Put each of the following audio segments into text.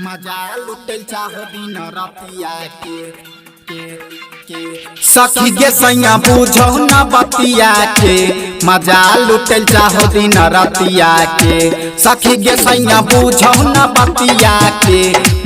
मजा लुटल चाहो दिन रतिया के सखी गे सैया बुझो न बतिया के मजा लुटल चाहो दिन रतिया के सखी गे सैया बुझो न बतिया के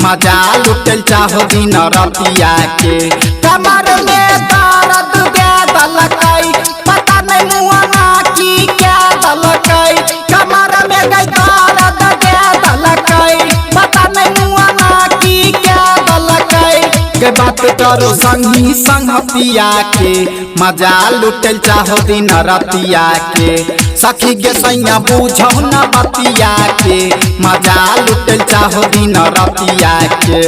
मजा लुटल चाहो दिन रतिया के कमर में दर्द दे दलकई पता नहीं मुआना की क्या दलकई कमर में गई दर्द दे दलकई पता नहीं मुआना की क्या दलकई के बात करो संगी संगतिया के मजा लुटल चाहो दिन रतिया के सखी गे सैया बुझो न बतिया के मजा लुटल चाहो दिन रतिया के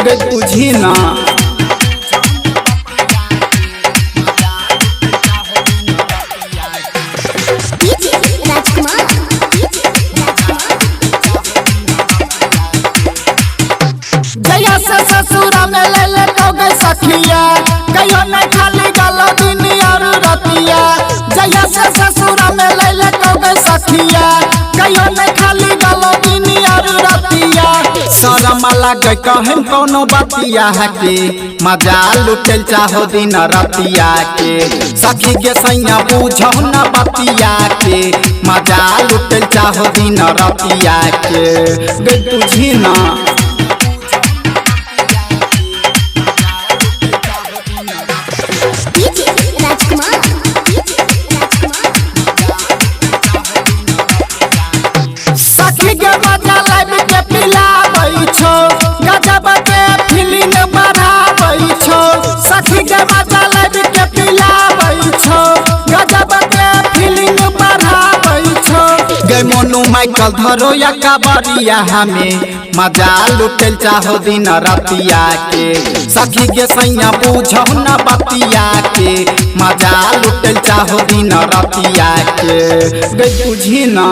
गे बुझी ना जया से ससुर में ले ले तो गई सखिया कहियो नहीं खाली गलो दिन और रतिया जया से ससुर में ले ले तो गई सखिया कहियो नहीं खाली गलो दिन और रतिया शरम लगे कहम कोनो बतिया के मजा लुटल चाहो दिन रतिया के सखी गे सैया बुझो न बतिया के मजा लुटल चाहो दिन रतिया के गे तुझी ना सखी के मजा लाइव के पिलाबै छो गजब के फीलिंग बढ़ाबै छो सखी के मजा लाइव के पिलाबै छो गजब के फीलिंग बढ़ाबै छो गे मोनू माइकल धरो या कबरिया हमें मजा लुटल चाहो दिन रतिया के सखी गे सैया बुझो न बतिया के मजा लुटल चाहो दिन रतिया के गे बुझी ना।